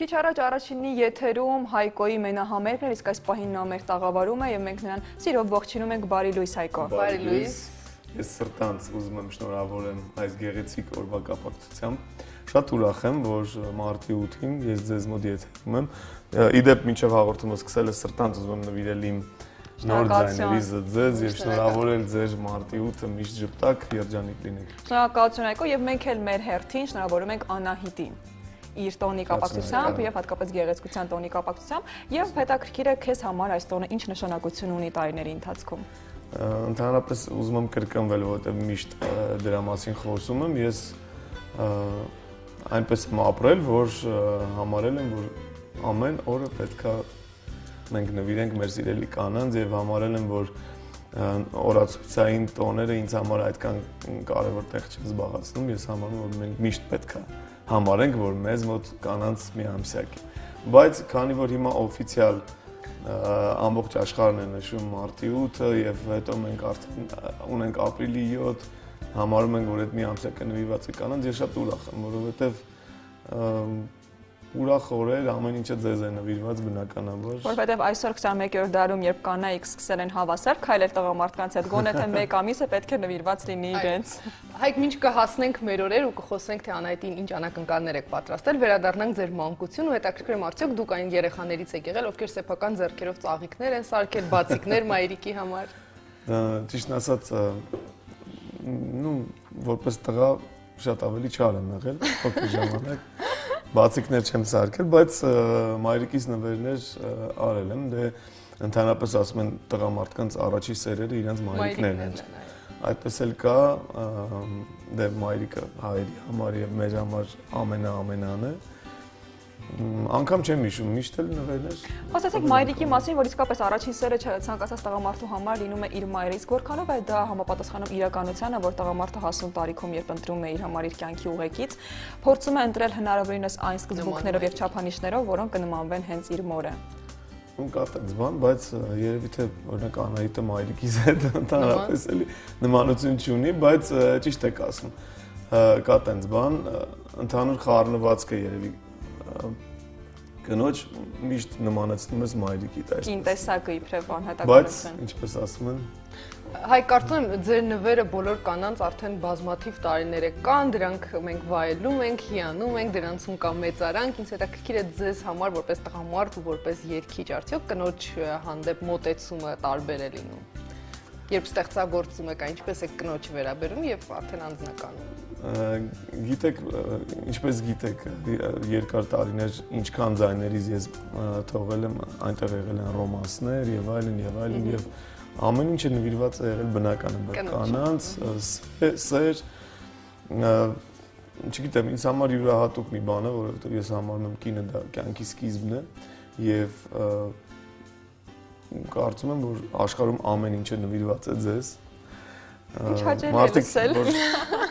Քիչ առաջ առաջինի եթերում Հայկոյի մենահամերգն էր, իսկ այս պահին նա մեր տաղավարում է եւ մենք նրան սիրով ողջունում ենք բարի լույս Հայկո։ Բարի լույս։ Ես սրտանց ուզում եմ շնորհավորեմ այս գեղեցիկ օրվա կապակցությամբ։ Շատ ուրախ եմ, որ մարտի 8-ին ես ձեզ մոտ եթերում եմ։ Իդեպ մինչև հաղորդումը սկսելը սրտանց ուզում եմ նվիրել իմ նոր ձայների ձեզ եւ շնորհավորել ձեր մարտի 8-ը միշտ ժպտակ երջանիկ լինեք։ Շնորհակալություն Հայկո եւ մենք էլ մեր հերթին շնորհավորում ենք Անահիտին իր տոնի կապակցությամբ եւ հատկապես գեղեցկության տոնի կապակցությամբ եւ հետաքրքիր է քեզ համար այս տոնը ինչ նշանակություն ունի տարիների ընթացքում։ Ընդհանրապես ուզում եմ կրկնվել, որովհետեւ միշտ դրա մասին խոսում եմ, ես այնպես եմ ապրել, որ համարել եմ, որ ամեն օրը պետքա մենք նվիրենք մեր սիրելի կանանց եւ համարել եմ, որ օրացույցային տոները ինձ համար այդքան կարևոր տեղ չեն զբաղեցնում, ես համարում եմ, որ մենք միշտ պետքա համարենք, որ մեզ մոտ կանանց մի ամսյակ է։ Բայց քանի որ հիմա օֆիցիալ ամբողջ աշխարհն է նշում մարտի 8-ը եւ հետո մենք արդեն ունենք ապրիլի 7, համարում ենք, որ այդ մի ամսյակը նվիրված է կանանց, ես շատ ուրախ եմ, որովհետեւ ուրախ օրեր, ամեն ինչը ձեզ է նվիրված բնականաբար։ Որովհետև այսօր 21-րդ դարում, երբ կանայք սկսել են հավասար քայլել տղամարդկանց հետ, գոնե թե մեկ ամիսը պետք է նվիրված լինի իրենց։ Հայկ մինչ կհասնենք մեր օրեր ու կխոսենք թե Անահիտին ինչ անակնկալներ եք պատրաստել, վերադառնանք ձեր մանկություն ու հետաքրքրում եմ արդյոք դուք այն երեխաներից եք եղել, ովքեր սեփական ձեռքերով ծաղիկներ են սարքել, բացիկներ մայրիկի համար։ Ճիշտն ասած, որպես տղա շատ ավելի չար եմ եղել, փոքր ժամանակ։ Բացիկներ չեմ սարքել, բայց մայրիկիս նվերներ արել եմ, դե ընդհանրապես ասում են տղամարդկանց առաջի սերերը իրենց մայրիկներն են։ Այդպես էլ կա, դե մայրիկը հայերի համար եւ մեր համար ամենան է։ Անգամ չեմ հիշում, միշտ էլ նվերներ։ Խոսեցեք մայրիկի մասին, որ իսկապես առաջին սերը ցանկացած տղամարդու համար լինում է իր մայրը, իսկ որքանով է դա համապատասխանում իրականությանը, որ տղամարդը հասուն տարիքում, երբ ընտրում է իր համար իր կյանքի ուղեկից, փորձում է ընտրել հնարավորինս այն սկզբունքներով եւ չափանիշներով, որոնք կնմանվեն հենց իր մորը։ Կա տենց բան, բայց երևի թե օրինակ Անահիտը մայրիկիս հետ ընդհանրապես էլի նմանություն չունի, բայց ճիշտ եք ասում։ Կա տենց բան, ընդհանուր խառնվածք է երևի կնոջ միշտ նմանացնում ես մայրիկիդ այս։ Ինտեսակը իբրև անհատականություն։ Բայց ինչպես ասում են, Հայկ կարծում եմ ձեր նվերը բոլոր կանանց արդեն բազմաթիվ տարիներ է կան, դրանք մենք վայելում ենք, հիանում ենք, դրանցում կա մեծարանք, ինձ հետաքրքիր է ձեզ համար որպես տղամարդ ու որպես երգիչ արդյոք կնոջ հանդեպ մոտեցումը տարբեր է լինում։ Երբ ստեղծագործում եք, ինչպես եք կնոջը վերաբերում եւ արդեն անձնականում։ Գիտեք, ինչպես գիտեք, երկար տարիներ ինչքան ձայներից ես թողել եմ, այնտեղ եղել են ռոմանսներ եւ այլն եւ ամեն ինչը նվիրված է եղել բնականաբար կանանց, սեր, չգիտեմ, ինձ համար յուրահատուկ մի բան է, որովհետեւ ես համարում եմ կինը դա կյանքի սկիզբն է եւ կարծում եմ, որ աշխարհում ամեն ինչը նվիրված է ձեզ։ Ինչ հաճելի է լսել։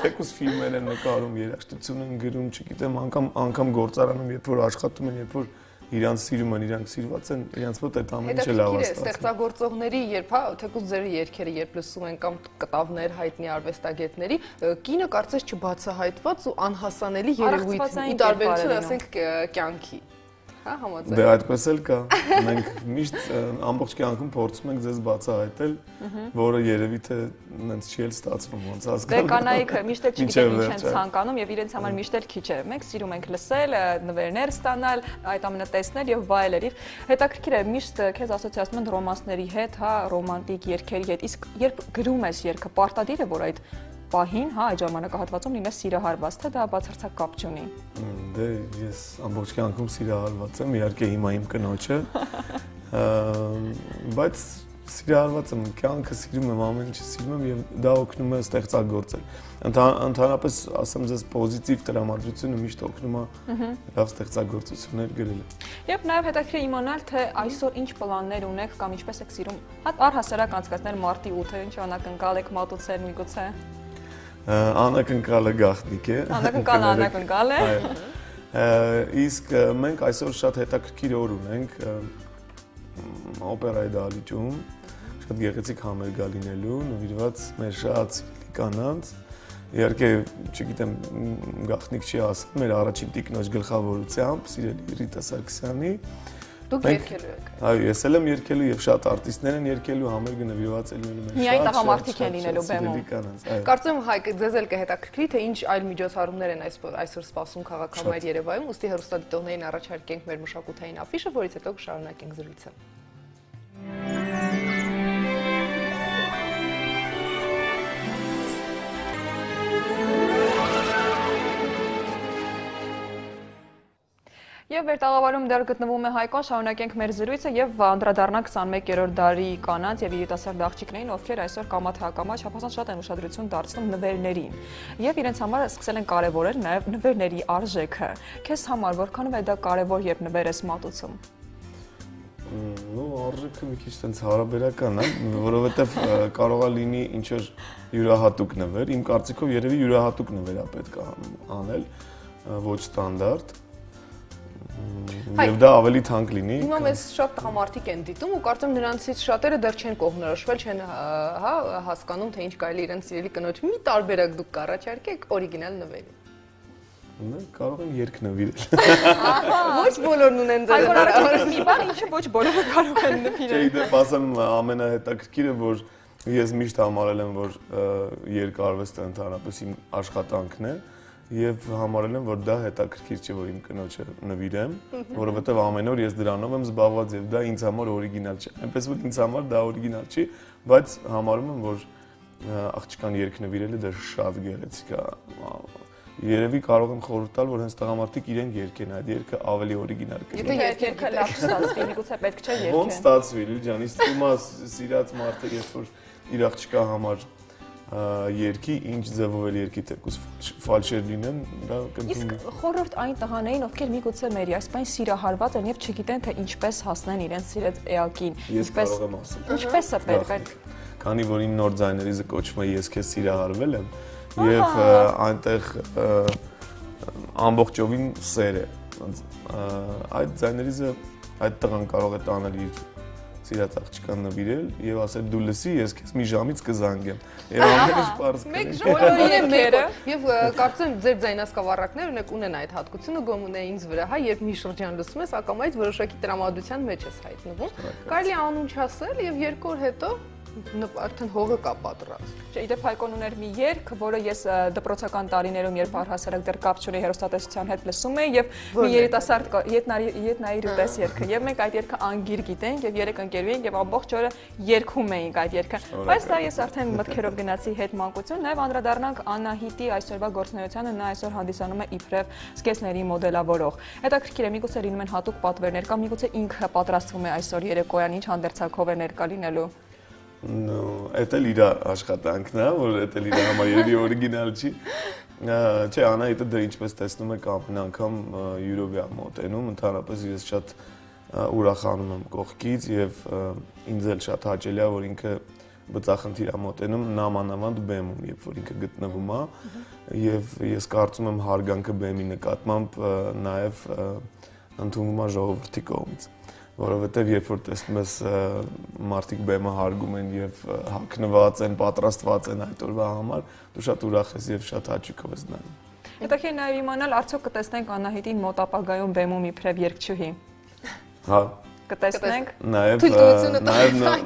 Թեկուզ ֆիլմեր են նկարում, երաժշտություն են գրում, չգիտեմ, անգամ գործարանում, երբ որ աշխատում են, երբ որ իրանց սիրում են, իրանք սիրված են, իրանց մոտ այդ ամեն ինչը լավ է ստացվում։ Ստեղծագործողների, երբ թեկուզ ձեր երգերը երբ լսում են կամ կտավներ հայտնի արվեստագետների, կինը կարծես չբացահայտված ու անհասանելի երևույթ, ի տարբերություն ասենք կյանքի։ Հա, համաձայն։ Դե այդպես էլ կա։ Մենք միշտ ամբողջ կյանքում փորձում ենք ձեզ բացահայտել, որը երևի թե նենց չի էլ ստացվում, ոնց հասկանալ։ Դե կանայք միշտ էլ չգիտեն ինչ են ցանկանում եւ իրենց համար միշտ էլ քիչ է։ Մենք սիրում ենք լսել, նվերներ ստանալ, այդ ամենը տեսնել եւ վայելել։ Հետաքրքիր է, միշտ քեզ ասոցիացնում են ռոմանսների հետ, հա, ռոմանտիկ երգերի հետ։ Իսկ երբ գրում ես երգը, պարտադիր է, որ այդ պահին, հա, այդ ժամանակահատվածում լինես սիրահարված, թե դա բացարձակ կապ չունի։ Դե ես ամբողջ կյանքում սիրահարված եմ, իհարկե հիմա իմ կնոջը, բայց սիրահարված եմ, կյանքը սիրում եմ, ամեն ինչը սիրում եմ եւ դա օգնում է ստեղծագործել։ Ընդհանրապես ասեմ ձեզ պոզիտիվ տրամադրությունը միշտ օգնում է լավ ստեղծագործություններ գրել։ Եվ նաեւ հետաքրքիր է իմանալ, թե այսօր ինչ պլաններ ունեք կամ ինչպես եք սիրում առհասարակ անցկացնել մարտի 8-ը, ինչ անակնկալ եք մատուցել միգուցե։ Անակնկալը գաղտնիք է։ Անակնկալ է։ Իսկ մենք այսօր շատ հետաքրքիր օր ունենք օպերայի դահլիճում, շատ գեղեցիկ համերգ լինելու, նվիրված մեր շատ սիրելի կանանց Իհարկե, չգիտեմ, գաղտնիք չի ասել, մեր առաջին տիկնոջ գլխավորությամբ, սիրելի Ռիտա Սարգսյանի։ Դուք երգելու եք։ Այո, ես էլ եմ երգելու եւ շատ արտիստներ են երգելու, համերգը նվիրված է լինելու մեր Միայն տղամարդիկ են լինելու բեմում։ Կարծում եմ Հայկ ձեզ էլ կհետաքրքրի, թե ինչ այլ միջոցառումներ են այսօր սպասում քաղաքամայր Երևանում, ուստի հեռուստադիտողներին առաջարկենք մեր մշակութային աֆիշը, որից հետո կշարունակենք զրույցը։ Եվ մեր տաղավարում դեռ գտնվում է Հայկոն, շարունակենք մեր զրույցը եւ անդրադառնանք 21-րդ դարի կանանց եւ երիտասարդ աղջիկներին, ովքեր այսօր կամա թե ակամա չափազանց շատ են ուշադրություն դարձնում նվերներին եւ իրենց համար սկսել են կարեւորել նաեւ նվերների արժեքը։ Քեզ համար որքանով է դա կարեւոր, երբ նվեր ես մատուցում։ Ну, արժեքը մի քիչ տենց հարաբերական է, որովհետեւ կարող է լինի ինչ որ յուրահատուկ նվեր, իմ կարծիքով երևի յուրահատուկ նվեր է պետք անել, ոչ ստանդարտ։ Եվ դա ավելի թանկ լինի։ Հիմա մեզ շատ տղամարդիկ են դիտում ու կարծում նրանցից շատերը դեռ չեն կողմնորոշվել, չեն հասկանում, թե ինչ կարելի իրենց սիրելի կնոջ մի տարբերակ դուք կառաջարկեք օրիգինալ նվերի։ Կարող են երգ նվիրել։ Ոչ բոլորն ունեն ձեր Հայկոն առաջարկում մի բան, ինչը ոչ բոլորը կարող են նվիրել։ Չէ, դե ասեմ ամենահետաքրքիրը, որ ես միշտ համարել եմ, որ երկարվեստը ընդհանրապես իմ աշխատանքն է եւ համարել եմ, որ դա հետաքրքիր չէ, որ իմ կնոջը նվիրեմ, որովհետեւ ամեն օր ես դրանով եմ զբաղված եւ դա ինձ համար օրիգինալ չէ։ Այնպես որ ինձ համար դա օրիգինալ չի, բայց համարում եմ, որ աղջկան երգ նվիրելը դա շատ գեղեցիկ է։ Երևի կարող եմ խորհուրդ տալ, որ հենց տղամարդիկ իրենք երգեն, այդ երգը ավելի օրիգինալ կլինի։ Եթե երգը լավ չստացվի, միգուցե պետք չէ երգեն։ Ոնց ստացվի, Լիլիան, իսկ ումա սիրած մարդը, երբ որ իր աղջկա համար երկի, ինչ ձևով էլ երկի թեկուզ ֆալշեր լինեն, դա կընդունում։ Իսկ խորհուրդ այն տղաներին, ովքեր միգուցե մերի այսպես սիրահարված են եւ չգիտեն, թե ինչպես հասնեն իրենց սիրած էակին, ինչպես կարող եմ ասել։ Ինչպես է պետք։ Քանի որ իմ նոր ձայներիզը կոչվում է ես քեզ սիրահարվել եմ եւ այնտեղ ամբողջովին սեր է։ Այդ ձայներիզը այդ տղան կարող է տանել իր սիրած աղջկան նվիրել եւ ասել դու լսի, ես քեզ մի ժամից կզանգեմ։ Եվ ամեն ինչ բարձ կլինի։ Մեկ ժողովուրդի մեկը եւ կարծում եմ ձեր ձայնասկավառակները ունեն այդ հատկությունը գոմունեինց վրա, հա, երբ մի շրջան լսում ես, ակամայից որոշակի տրամադրության մեջ ես հայտնվում։ Կարելի անուն չասել եւ 2 օր հետո արդեն հողը կա պատրաստ։ Չէ, իդեպ Հայկոն ուներ մի երգ, որը ես դպրոցական տարիներում, երբ առհասարակ դեռ կապ չունեի հեռուստատեսության հետ լսում էի եւ մի երիտասարդ ետնայի ռուտես երգը եւ մենք այդ երգը անգիր գիտենք եւ 3 ընկերու էինք եւ ամբողջ օրը երգում էինք այդ երգը։ Բայց դա ես արդեն մտքերով գնացի հետ մանկություն, նաեւ անդրադառնանք Անահիտի այսօրվա գործունեությանը, նա այսօր հանդիսանում է իբրև սկեսների մոդելավորող։ Հետաքրքիր է, միգուցե լինում են հատուկ պատվերներ կամ միգուցե ինքը պատրաստվում է այսօր երեկոյան, ինչ հանդերձակով է ներկա լինելու։ Էդ էլ իր աշխատանքն է, որ էդ էլ իր համար երևի օրիգինալ չի։ Չէ, Անահիտը դեռ ինչպես տեսնում եք ամեն անգամ յուրով է մոտենում, ընդհանրապես ես շատ ուրախանում եմ կողքից եւ ինձ էլ շատ հաճելի է, որ ինքը բծախնդիր է մոտենում նամանավանդ բեմում, երբ որ ինքը գտնվում է եւ ես կարծում եմ հարգանքը բեմի նկատմամբ նաեւ ընդունվում է ժողովրդի կողմից, որովհետեւ երբ որ տեսնում ես մարդիկ բեմը հարգում են եւ հագնված են, պատրաստված են այդ օրվա համար, դու շատ ուրախ ես եւ շատ հաճույքով ես նայում։ Հետաքրքիր նաեւ իմանալ, արդյոք կտեսնենք Անահիտին մոտ ապագայում բեմում իբրև երգչուհի։ Հա, կտեսնենք։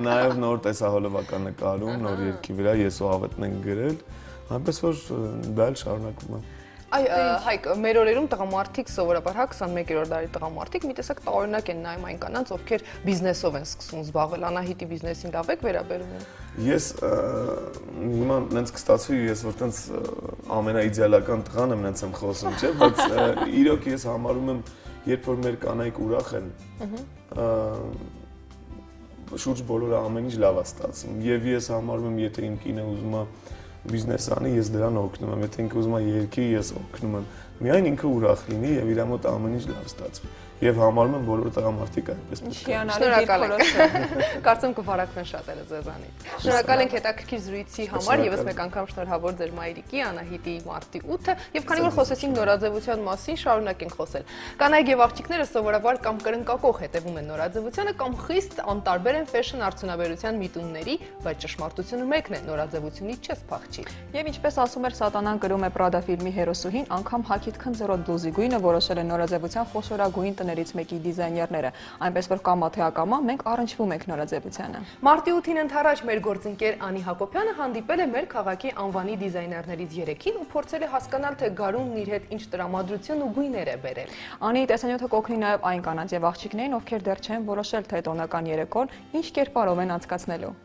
Նաեւ նոր տեսահոլովական նկարում, նոր երգի վրա ես ու Ավետն ենք գրել, այնպես որ դա էլ շարունակվում է։ Այ Հայկ, մեր օրերում տղամարդիկ սովորաբար, հա, 21-րդ դարի տղամարդիկ մի տեսակ տարօրինակ են նայում այն կանանց, ովքեր բիզնեսով են սկսում զբաղվել, Անահիտի բիզնեսին լավ եք վերաբերվում։ Ես հիմա նենց կստացվի, ես որ տենց ամենաիդեալական տղան եմ նենց եմ խոսում, չէ՞, բայց իրոք ես համարում եմ, երբ որ մեր կանայք ուրախ են, շուրջ բոլորը ամեն ինչ լավ է ստացվում, եւ ես համարում եմ, եթե իմ կինը ուզում է բիզնես անի, ես դրան օգնում եմ, եթե ինքը ուզում է երգի, ես օգնում եմ։ միայն ինքը ուրախ լինի եւ իր մոտ ամեն ինչ լավ ստացվի։ Եվ համարում եմ բոլոր տղամարդիկ այդպես պետք է։ Շնորհակալ ենք։ Կարծում կվարակվեն շատերը ձեզանից։ Շնորհակալ ենք հետաքրքիր զրույցի համար, եւս մեկ անգամ շնորհավոր ձեր մայրիկի Անահիտի մարտի 8-ը, եւ քանի որ խոսեցինք նորաձևության մասին, շարունակենք խոսել։ Կանայք եւ աղջիկները սովորաբար կամ կրնկակող հետևում են նորաձևությանը, կամ խիստ անտարբեր են ֆեշն արդյունաբերության միտումների, բայց ճշմարտությունը մեկն է՝ նորաձևությունից չես փախչի։ Եվ ինչպես ասում էր Սատանան կրում է Պրադա ֆիլմի հերոսուհին, անգամ Հակիթ Քնձերոտ բլուզի գույնը որոշել է նորաձևության խոշորագույն տներից մեկի դիզայներները, այնպես որ կամա թե ակամա մենք առնչվում ենք նորաձևությանը։ Մարտի 8-ին ընթരാճ մեր գործընկեր Անի Հակոբյանը հանդիպել է մեր քաղաքի անվանի դիզայներներից 3-ին ու փորձել է հասկանալ, թե գարունն իր հետ ինչ տրամադրություն ու գույներ է բերել։ Անի տեսանյութը կօգնի նաև այն կանանց եւ աղջիկներին, ովքեր դեռ չեն որոշել, թե տոնական երեկոն ինչ կերպարով են անցկացնելու։